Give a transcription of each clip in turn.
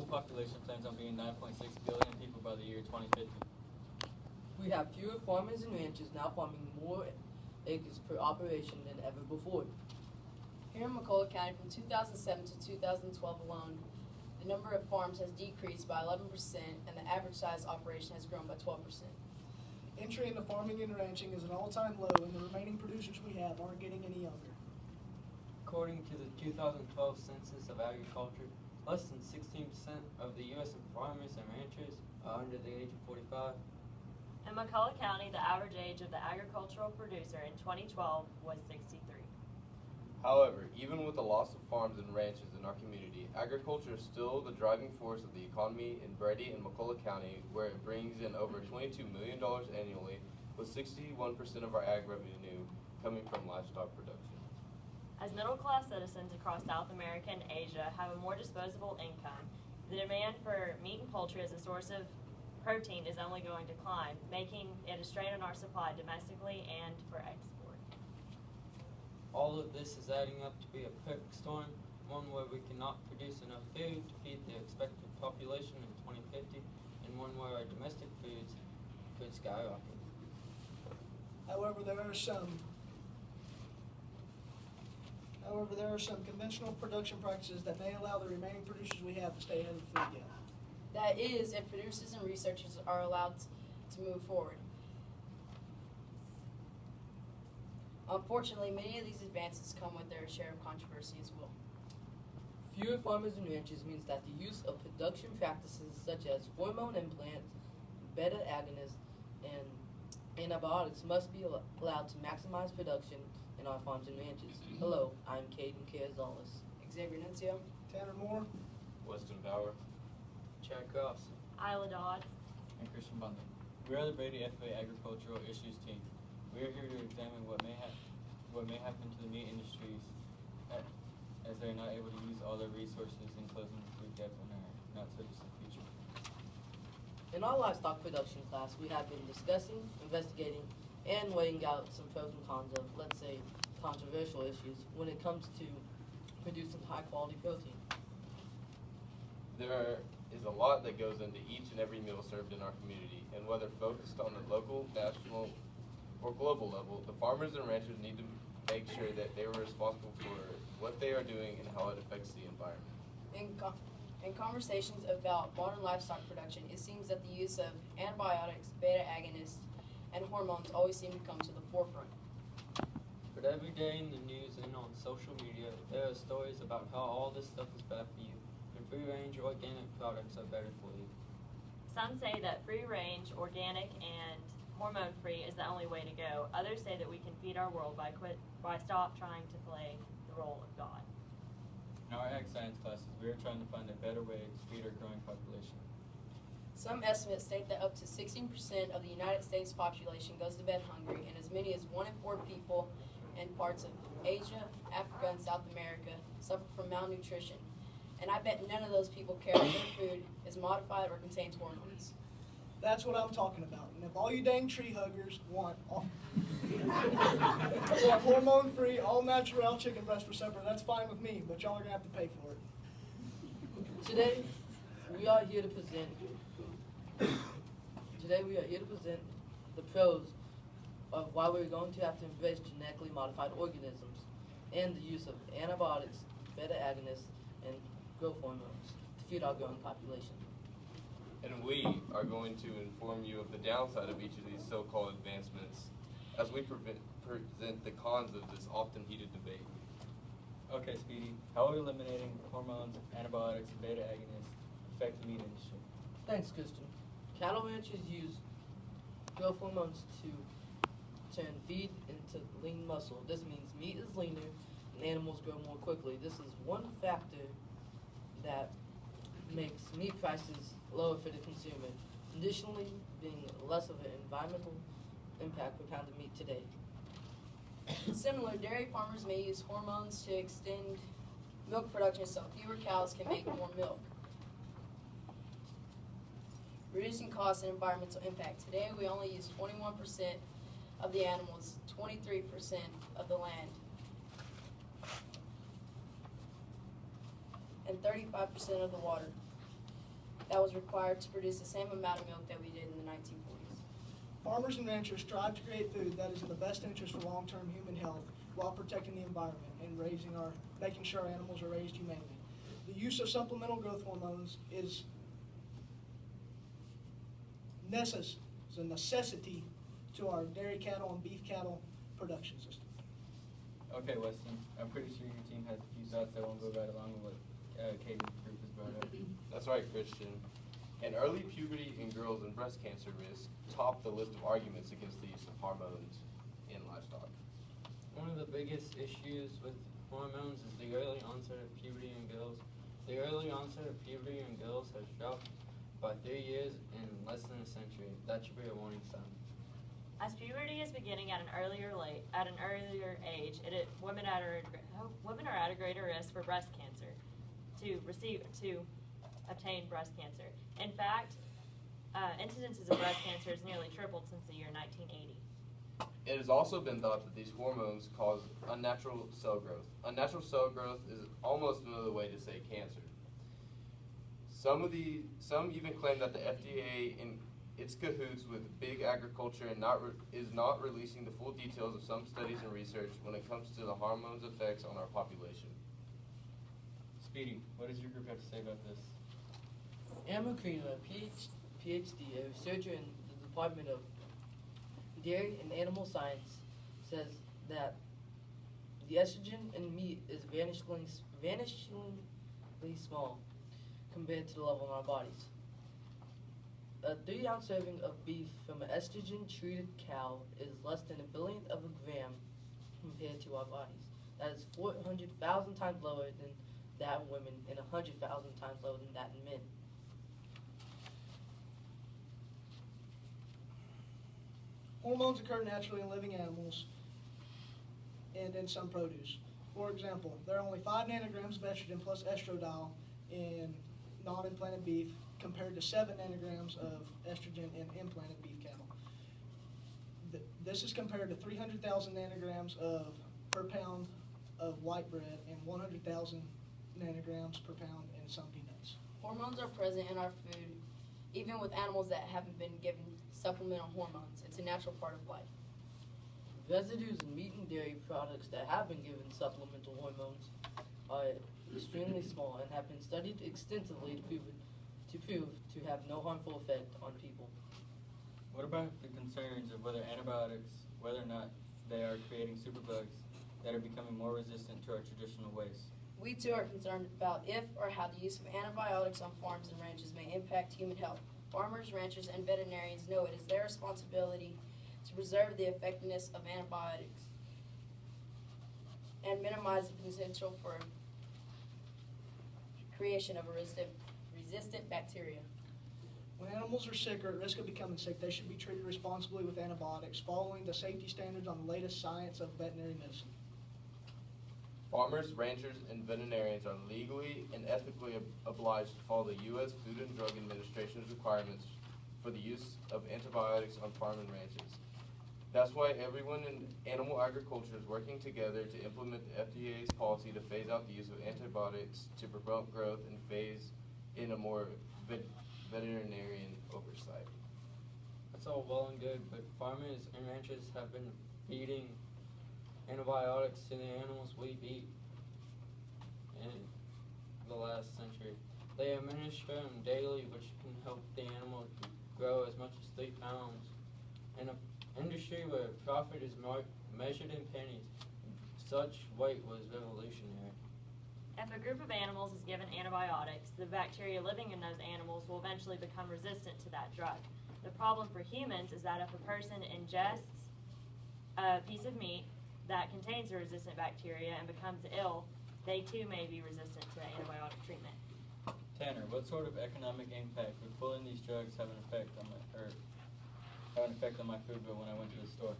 population plans on being 9.6 billion people by the year 2050. We have fewer farmers and ranchers now farming more acres per operation than ever before. Here in McCullough County, from 2007 to 2012 alone, the number of farms has decreased by 11% and the average size operation has grown by 12%. Entry into farming and ranching is an all-time low, and the remaining producers we have aren't getting any younger. According to the 2012 Census of Agriculture, less than 16% of the U.S. farmers and ranchers are under the age of 45. In McCullough County, the average age of the agricultural producer in 2012 was 63. However, even with the loss of farms and ranches in our community, agriculture is still the driving force of the economy in Brady and McCullough County, where it brings in over $22 million annually, with 61% of our ag revenue coming from livestock production. As middle-class citizens across South America and Asia have a more disposable income, the demand for meat and poultry as a source of protein is only going to climb, making it a strain on our supply domestically and for export. All of this is adding up to be a perfect storm, one where we cannot produce enough food to feed the expected population in 2050, and one where our domestic foods could skyrocket. However, there are some conventional production practices that may allow the remaining producers we have to stay ahead of the food gap. That is, if producers and researchers are allowed to move forward. Unfortunately, many of these advances come with their share of controversy as well. Fewer farmers and ranchers means that the use of production practices such as hormone implants, beta agonists, and antibiotics must be allowed to maximize production in our farms and ranches. Hello, I'm Caden Carazales. Xavier Nuncio. Tanner Moore. Weston Power. Chad Cross. Isla Dodds. And Christian Bundle. We are the Brady FA Agricultural Issues team. We are here to examine what may happen to the meat industries as they are not able to use all their resources in closing the food gap in our not-so-distant future. In our livestock production class, we have been discussing, investigating, and weighing out some pros and cons of, let's say, controversial issues when it comes to producing high-quality protein. There is a lot that goes into each and every meal served in our community, and whether focused on the local, national, or global level, the farmers and ranchers need to make sure that they are responsible for what they are doing and how it affects the environment. In conversations about modern livestock production, it seems that the use of antibiotics, beta agonists, and hormones always seem to come to the forefront. But every day in the news and on social media, there are stories about how all this stuff is bad for you, and free-range organic products are better for you. Some say that free-range, organic, and hormone-free is the only way to go. Others say that we can feed our world by stop trying to play the role of God. In our ag science classes, we are trying to find a better way to feed our growing population. Some estimates state that up to 16% of the United States population goes to bed hungry, and as many as 1 in 4 people in parts of Asia, Africa, and South America suffer from malnutrition. And I bet none of those people care if their food is modified or contains hormones. That's what I'm talking about. And if all you dang tree huggers want hormone-free, all-natural chicken breast for supper, that's fine with me, but y'all are going to have to pay for it. Today, we are here to present the pros of why we're going to have to embrace genetically modified organisms and the use of antibiotics, beta agonists, and growth hormones to feed our growing population. And we are going to inform you of the downside of each of these so-called advancements as we present the cons of this often heated debate. Okay, Speedy, how will eliminating hormones, antibiotics, and beta agonists affect the meat industry? Thanks, Christian. Cattle ranchers use growth hormones to turn feed into lean muscle. This means meat is leaner and animals grow more quickly. This is one factor that makes meat prices lower for the consumer, additionally being less of an environmental impact per pound of meat today. Similar, dairy farmers may use hormones to extend milk production so fewer cows can make more milk. Reducing costs and environmental impact. Today we only use 21% of the animals, 23% of the land, and 35% of the water. that was required to produce the same amount of milk that we did in the 1940s. Farmers and ranchers strive to create food that is in the best interest for long-term human health while protecting the environment and making sure our animals are raised humanely. The use of supplemental growth hormones is a necessity to our dairy cattle and beef cattle production system. Okay, Weston, I'm pretty sure your team has a few thoughts that won't go right along with what Katie's group has brought up. That's right, Christian. And early puberty in girls and breast cancer risk top the list of arguments against the use of hormones in livestock. One of the biggest issues with hormones is the early onset of puberty in girls. The early onset of puberty in girls has dropped by 3 years in less than a century. That should be a warning sign. As puberty is beginning at an earlier age, women are at a greater risk for breast cancer, to obtain breast cancer. In fact, incidences of breast cancer has nearly tripled since the year 1980. It has also been thought that these hormones cause unnatural cell growth. Unnatural cell growth is almost another way to say cancer. Some even claim that the FDA in its cahoots with big agriculture and is not releasing the full details of some studies and research when it comes to the hormones' effects on our population. Speedy, what does your group have to say about this? Amber Creamer, PhD, a researcher in the Department of Dairy and Animal Science, says that the estrogen in meat is vanishingly small compared to the level in our bodies. A 3-ounce serving of beef from an estrogen-treated cow is less than a billionth of a gram compared to our bodies. That is 400,000 times lower than that in women and 100,000 times lower than that in men. Hormones occur naturally in living animals and in some produce. For example, there are only 5 nanograms of estrogen plus estradiol in non-implanted beef compared to 7 nanograms of estrogen in implanted beef cattle. This is compared to 300,000 nanograms per pound of white bread and 100,000 nanograms per pound in some peanuts. Hormones are present in our food, even with animals that haven't been given supplemental hormones. It's a natural part of life. Residues in meat and dairy products that have been given supplemental hormones are extremely small and have been studied extensively to prove to have no harmful effect on people. What about the concerns of whether or not they are creating superbugs that are becoming more resistant to our traditional ways? We too are concerned about if or how the use of antibiotics on farms and ranches may impact human health. Farmers, ranchers, and veterinarians know it is their responsibility to preserve the effectiveness of antibiotics and minimize the potential for creation of a resistant bacteria. When animals are sick or at risk of becoming sick, they should be treated responsibly with antibiotics, following the safety standards on the latest science of veterinary medicine. Farmers, ranchers, and veterinarians are legally and ethically obliged to follow the U.S. Food and Drug Administration's requirements for the use of antibiotics on farm and ranches. That's why everyone in animal agriculture is working together to implement the FDA's policy to phase out the use of antibiotics to promote growth and phase in a more veterinarian oversight. That's all well and good, but farmers and ranchers have been feeding antibiotics to the animals we eat in the last century. They administer them daily, which can help the animal grow as much as 3 pounds. In an industry where profit is measured in pennies, such weight was revolutionary. If a group of animals is given antibiotics, the bacteria living in those animals will eventually become resistant to that drug. The problem for humans is that if a person ingests a piece of meat that contains the resistant bacteria and becomes ill, they too may be resistant to the antibiotic treatment. Tanner, what sort of economic impact would pulling these drugs have an effect on my food bill when I went to the store?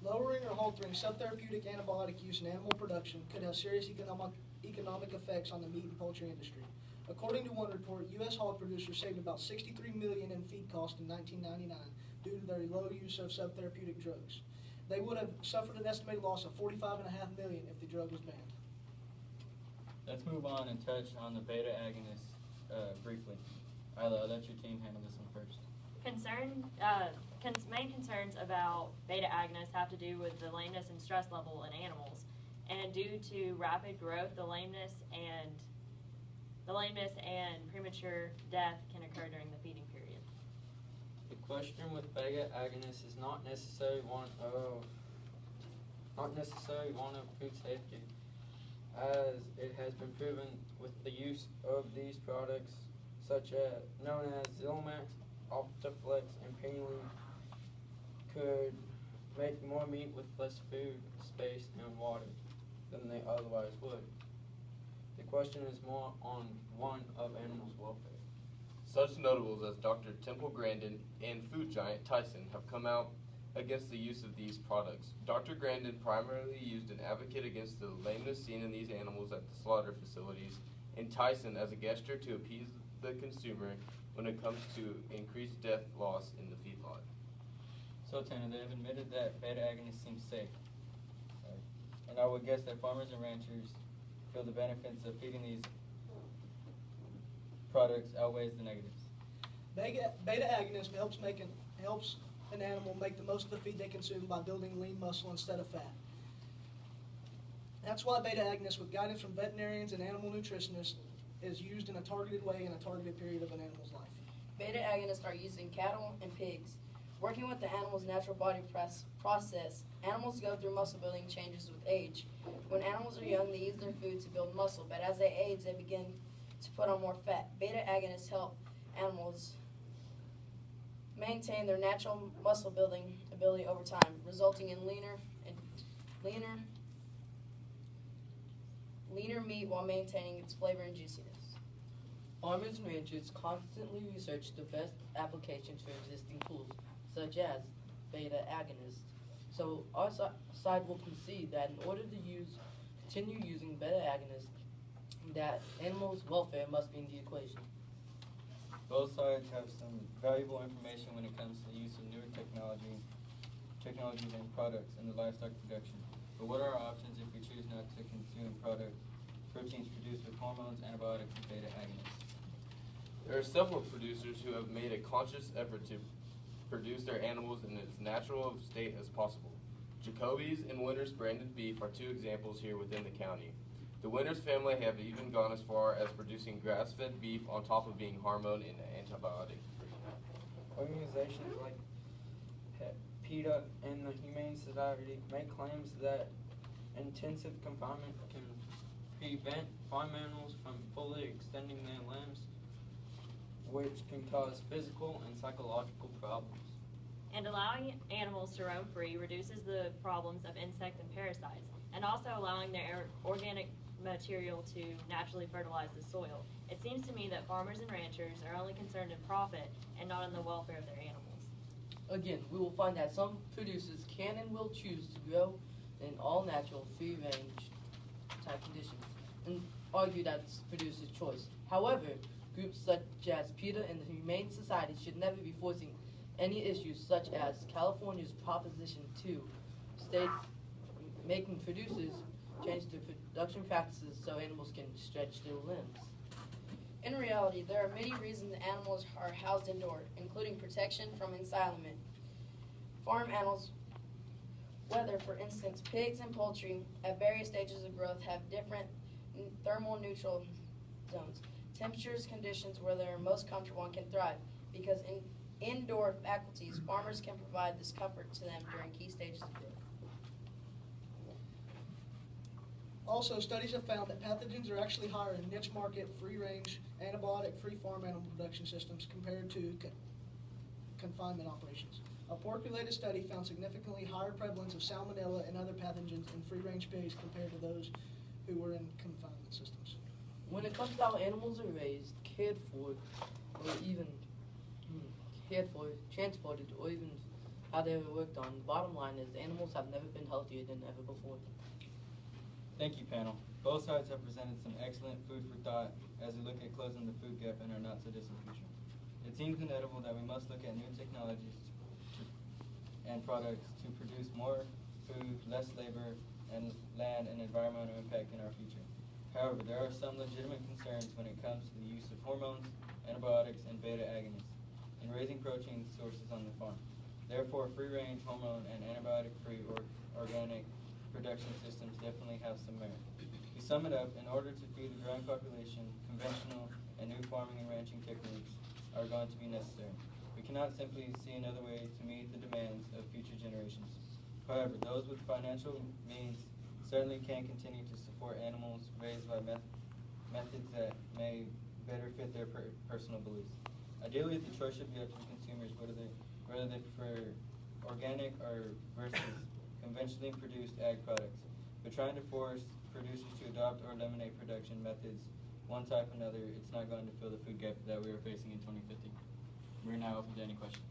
Lowering or halting subtherapeutic antibiotic use in animal production could have serious economic effects on the meat and poultry industry. According to one report, U.S. hog producers saved about $63 million in feed costs in 1999 due to their low use of subtherapeutic drugs. They would have suffered an estimated loss of $45.5 million if the drug was banned. Let's move on and touch on the beta agonists briefly. Isla, I'll let your team handle this one first. Main concerns about beta agonists have to do with the lameness and stress level in animals, and due to rapid growth, the lameness and premature death can occur during the feeding period. The question with beta agonists is not necessarily one of food safety, as it has been proven with the use of these products, such as known as Zilmax, Optiflex, and Praline, could make more meat with less food, space, and water than they otherwise would. The question is more on one of animals' welfare. Such notables as Dr. Temple Grandin and food giant Tyson have come out against the use of these products. Dr. Grandin primarily used an advocate against the lameness seen in these animals at the slaughter facilities, and Tyson as a gesture to appease the consumer when it comes to increased death loss in the feedlot. So Tanner, they have admitted that beta agonists seem safe. Right? And I would guess that farmers and ranchers feel the benefits of feeding these products outweighs the negatives. Beta agonist helps an animal make the most of the feed they consume by building lean muscle instead of fat. That's why beta agonist, with guidance from veterinarians and animal nutritionists, is used in a targeted way in a targeted period of an animal's life. Beta agonists are used in cattle and pigs. Working with the animal's natural body process, animals go through muscle building changes with age. When animals are young, they use their food to build muscle, but as they age, they begin to put on more fat. Beta agonists help animals maintain their natural muscle building ability over time, resulting in leaner meat while maintaining its flavor and juiciness. Farmers and ranchers constantly research the best applications for existing tools, such as beta agonists. So our side will concede that in order to continue using beta agonists, that animals' welfare must be in the equation. Both sides have some valuable information when it comes to the use of newer technologies and products in the livestock production. But what are our options if we choose not to consume proteins produced with hormones, antibiotics, and beta agonists? There are several producers who have made a conscious effort to produce their animals in as natural of state as possible. Jacoby's and Winters branded beef are two examples here within the county. The Winters family have even gone as far as producing grass-fed beef on top of being hormone and antibiotic-free. Organizations like PETA and the Humane Society make claims that intensive confinement can prevent farm animals from fully extending their limbs, which can cause physical and psychological problems. And allowing animals to roam free reduces the problems of insect and parasites, and also allowing their organic material to naturally fertilize the soil. It seems to me that farmers and ranchers are only concerned in profit and not in the welfare of their animals. Again, we will find that some producers can and will choose to grow in all natural, free-range type conditions, and argue that's producer's choice. However, groups such as PETA and the Humane Society should never be forcing any issues such as California's Proposition 2 states making producers change their production practices so animals can stretch their limbs. In reality, there are many reasons animals are housed indoor, including protection from ensilement. Farm animals, whether for instance pigs and poultry, at various stages of growth have different thermal neutral zones, temperatures, conditions where they are most comfortable and can thrive. Because in indoor faculties, farmers can provide this comfort to them during key stages of growth. Also, studies have found that pathogens are actually higher in niche market, free-range, antibiotic-free farm animal production systems compared to confinement operations. A pork-related study found significantly higher prevalence of salmonella and other pathogens in free-range pigs compared to those who were in confinement systems. When it comes to how animals are raised, cared for, or even transported, or even how they were worked on, the bottom line is animals have never been healthier than ever before. Thank you, panel. Both sides have presented some excellent food for thought as we look at closing the food gap in our not-so-distant future. It seems inevitable that we must look at new technologies and products to produce more food, less labor, and land and environmental impact in our future. However, there are some legitimate concerns when it comes to the use of hormones antibiotics, and beta agonists in raising protein sources on the farm. Therefore, free-range, hormone, and antibiotic-free organic production systems definitely have some merit. To sum it up, in order to feed the growing population, conventional and new farming and ranching techniques are going to be necessary. We cannot simply see another way to meet the demands of future generations. However, those with financial means certainly can continue to support animals raised by methods that may better fit their personal beliefs. Ideally, the choice should be up to the consumers whether they prefer organic or versus conventionally produced ag products. But trying to force producers to adopt or eliminate production methods one type or another, it's not going to fill the food gap that we are facing in 2050. We're now open to any questions.